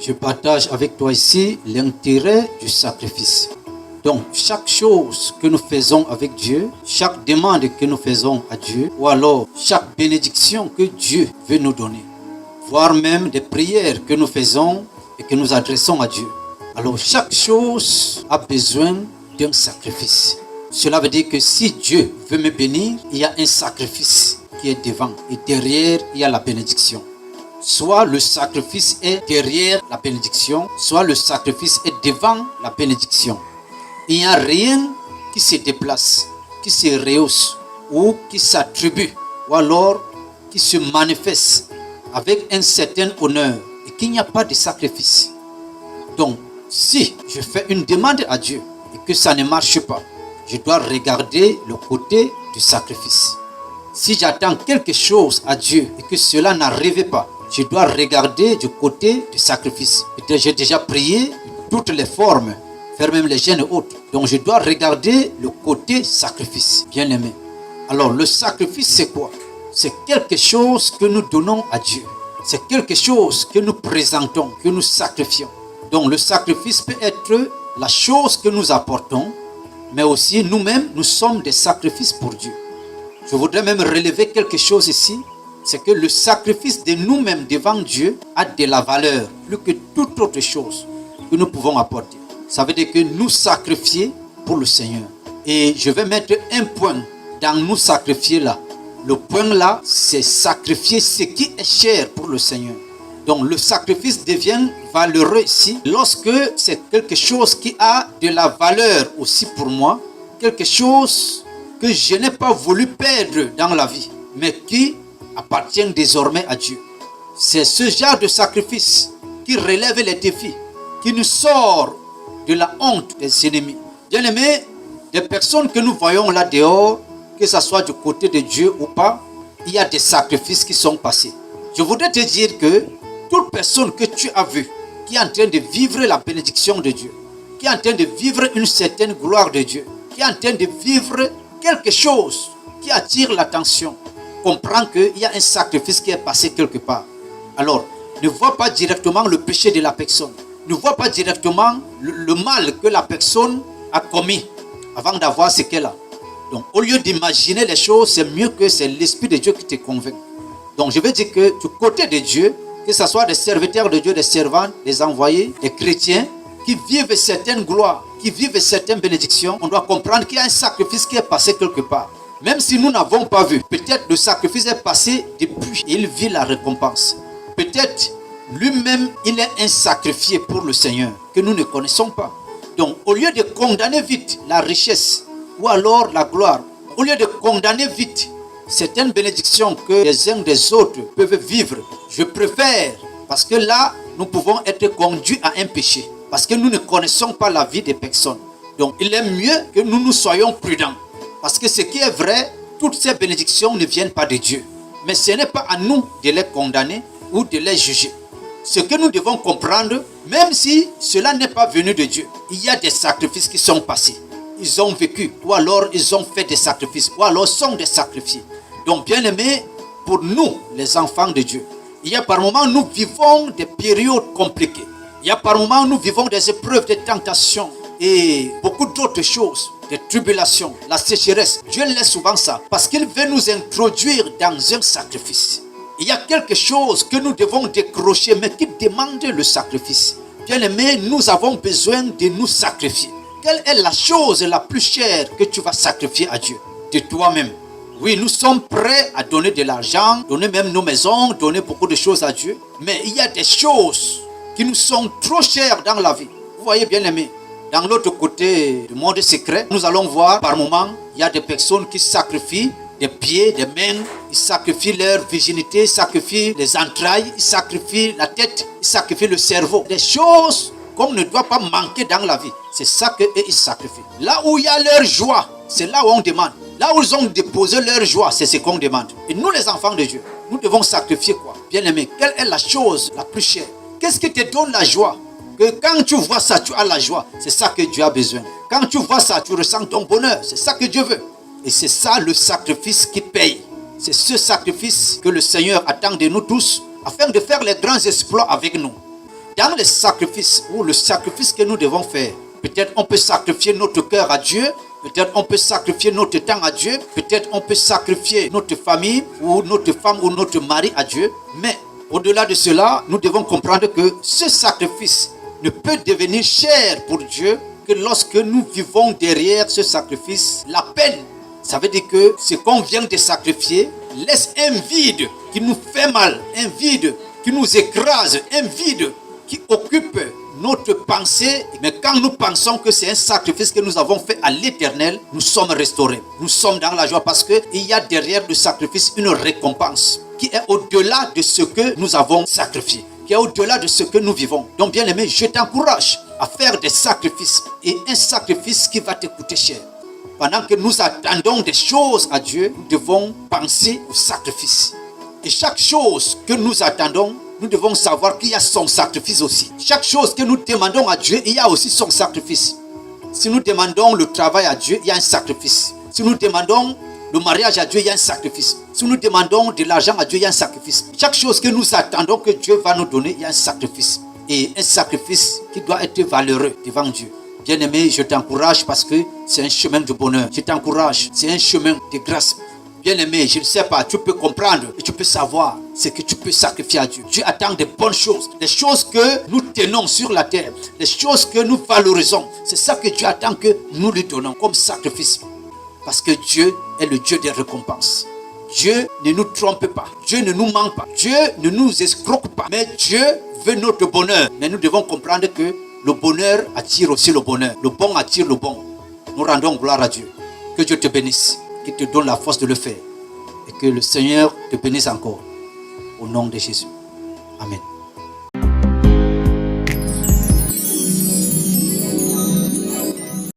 Je partage avec toi ici l'intérêt du sacrifice. Donc, chaque chose que nous faisons avec Dieu, chaque demande que nous faisons à Dieu, ou alors chaque bénédiction que Dieu veut nous donner, voire même des prières que nous faisons et que nous adressons à Dieu. Alors, chaque chose a besoin d'un sacrifice. Cela veut dire que si Dieu veut me bénir, il y a un sacrifice qui est devant. Et derrière, il y a la bénédiction. Soit le sacrifice est derrière la bénédiction, soit le sacrifice est devant la bénédiction. Il n'y a rien qui se déplace, qui se rehausse ou qui s'attribue ou alors qui se manifeste avec un certain honneur et qu'il n'y a pas de sacrifice. Donc, si je fais une demande à Dieu et que ça ne marche pas, je dois regarder le côté du sacrifice. Si j'attends quelque chose à Dieu et que cela n'arrive pas, je dois regarder du côté du sacrifice. Peut-être j'ai déjà prié toutes les formes, faire même les jeûnes et autres. Donc je dois regarder le côté sacrifice, bien aimé. Alors le sacrifice c'est quoi? C'est quelque chose que nous donnons à Dieu. C'est quelque chose que nous présentons, que nous sacrifions. Donc le sacrifice peut être la chose que nous apportons, mais aussi nous-mêmes, nous sommes des sacrifices pour Dieu. Je voudrais même relever quelque chose ici, c'est que le sacrifice de nous-mêmes devant Dieu a de la valeur, plus que toute autre chose que nous pouvons apporter. Ça veut dire que nous sacrifier pour le Seigneur. Et je vais mettre un point dans nous sacrifier là. Le point là, c'est sacrifier ce qui est cher pour le Seigneur. Donc le sacrifice devient valeureux ici lorsque c'est quelque chose qui a de la valeur aussi pour moi, quelque chose que je n'ai pas voulu perdre dans la vie, mais qui appartient désormais à Dieu. C'est ce genre de sacrifice qui relève les défis, qui nous sort de la honte des ennemis. Bien aimé, des personnes que nous voyons là dehors, que ce soit du côté de Dieu ou pas, il y a des sacrifices qui sont passés. Je voudrais te dire que toute personne que tu as vue, qui est en train de vivre la bénédiction de Dieu, qui est en train de vivre une certaine gloire de Dieu, qui est en train de vivre quelque chose qui attire l'attention, comprend qu'il y a un sacrifice qui est passé quelque part. Alors, ne vois pas directement le péché de la personne. Ne vois pas directement le mal que la personne a commis avant d'avoir ce qu'elle a. Donc, au lieu d'imaginer les choses, c'est mieux que c'est l'Esprit de Dieu qui te convainc. Donc, je veux dire que du côté de Dieu, que ce soit des serviteurs de Dieu, des servants, des envoyés, des chrétiens, qui vivent certaines gloires, qui vivent certaines bénédictions, on doit comprendre qu'il y a un sacrifice qui est passé quelque part. Même si nous n'avons pas vu, peut-être le sacrifice est passé depuis et il vit la récompense. Peut-être lui-même, il est un sacrifié pour le Seigneur que nous ne connaissons pas. Donc, au lieu de condamner vite la richesse ou alors la gloire, au lieu de condamner vite certaines bénédictions que les uns des autres peuvent vivre, je préfère, parce que là, nous pouvons être conduits à un péché, parce que nous ne connaissons pas la vie des personnes. Donc, il est mieux que nous soyons prudents, parce que ce qui est vrai, toutes ces bénédictions ne viennent pas de Dieu. Mais ce n'est pas à nous de les condamner ou de les juger. Ce que nous devons comprendre, même si cela n'est pas venu de Dieu, il y a des sacrifices qui sont passés. Ils ont vécu, ou alors ils ont fait des sacrifices, ou alors sont des sacrifiés. Donc, bien aimés, pour nous, les enfants de Dieu, il y a par moments, nous vivons des périodes compliquées. Il y a par moments, nous vivons des épreuves, des tentations et beaucoup d'autres choses, des tribulations, la sécheresse. Dieu laisse souvent ça parce qu'il veut nous introduire dans un sacrifice. Il y a quelque chose que nous devons décrocher, mais qui demande le sacrifice. Bien aimé, nous avons besoin de nous sacrifier. Quelle est la chose la plus chère que tu vas sacrifier à Dieu? De toi-même. Oui, nous sommes prêts à donner de l'argent, donner même nos maisons, donner beaucoup de choses à Dieu. Mais il y a des choses qui nous sont trop chères dans la vie. Vous voyez, bien aimé, dans l'autre côté du monde secret, nous allons voir par moments, il y a des personnes qui sacrifient des pieds, des mains, ils sacrifient leur virginité, ils sacrifient les entrailles, ils sacrifient la tête, ils sacrifient le cerveau. Des choses qu'on ne doit pas manquer dans la vie. C'est ça qu'ils sacrifient. Là où il y a leur joie, c'est là où on demande. Là où ils ont déposé leur joie, c'est ce qu'on demande. Et nous, les enfants de Dieu, nous devons sacrifier quoi? Bien aimé, quelle est la chose la plus chère? Qu'est-ce qui te donne la joie? Que quand tu vois ça, tu as la joie. C'est ça que Dieu a besoin. Quand tu vois ça, tu ressens ton bonheur. C'est ça que Dieu veut. Et c'est ça le sacrifice qui paye. C'est ce sacrifice que le Seigneur attend de nous tous afin de faire les grands exploits avec nous. dans les sacrifices, ou le sacrifice que nous devons faire, peut-être on peut sacrifier notre cœur à Dieu, peut-être on peut sacrifier notre temps à Dieu, peut-être on peut sacrifier notre famille, ou notre femme, ou notre mari à Dieu. Mais au-delà de cela, nous devons comprendre que ce sacrifice ne peut devenir cher pour Dieu que lorsque nous vivons derrière ce sacrifice la peine. Ça veut dire que ce qu'on vient de sacrifier laisse un vide qui nous fait mal, un vide qui nous écrase, un vide qui occupe notre pensée. Mais quand nous pensons que c'est un sacrifice que nous avons fait à l'Éternel, nous sommes restaurés. Nous sommes dans la joie parce qu'il y a derrière le sacrifice une récompense qui est au-delà de ce que nous avons sacrifié, qui est au-delà de ce que nous vivons. Donc bien aimé, je t'encourage à faire des sacrifices, et un sacrifice qui va te coûter cher. Pendant que nous attendons des choses à Dieu, nous devons penser au sacrifice. Et chaque chose que nous attendons, nous devons savoir qu'il y a son sacrifice aussi. Chaque chose que nous demandons à Dieu, il y a aussi son sacrifice. Si nous demandons le travail à Dieu, il y a un sacrifice. Si nous demandons le mariage à Dieu, il y a un sacrifice. Si nous demandons de l'argent à Dieu, il y a un sacrifice. Chaque chose que nous attendons que Dieu va nous donner, il y a un sacrifice. Et un sacrifice qui doit être valeureux devant Dieu. Bien-aimé, je t'encourage parce que c'est un chemin de bonheur. Je t'encourage, c'est un chemin de grâce. Bien-aimé, je ne sais pas, tu peux comprendre et tu peux savoir ce que tu peux sacrifier à Dieu. Dieu attend des bonnes choses, des choses que nous tenons sur la terre, des choses que nous valorisons. C'est ça que Dieu attend que nous lui donnons comme sacrifice. Parce que Dieu est le Dieu des récompenses. Dieu ne nous trompe pas. Dieu ne nous ment pas. Dieu ne nous escroque pas. Mais Dieu veut notre bonheur. Mais nous devons comprendre que le bonheur attire aussi le bonheur. Le bon attire le bon. Nous rendons gloire à Dieu. Que Dieu te bénisse, qu'il te donne la force de le faire. Et que le Seigneur te bénisse encore. Au nom de Jésus. Amen.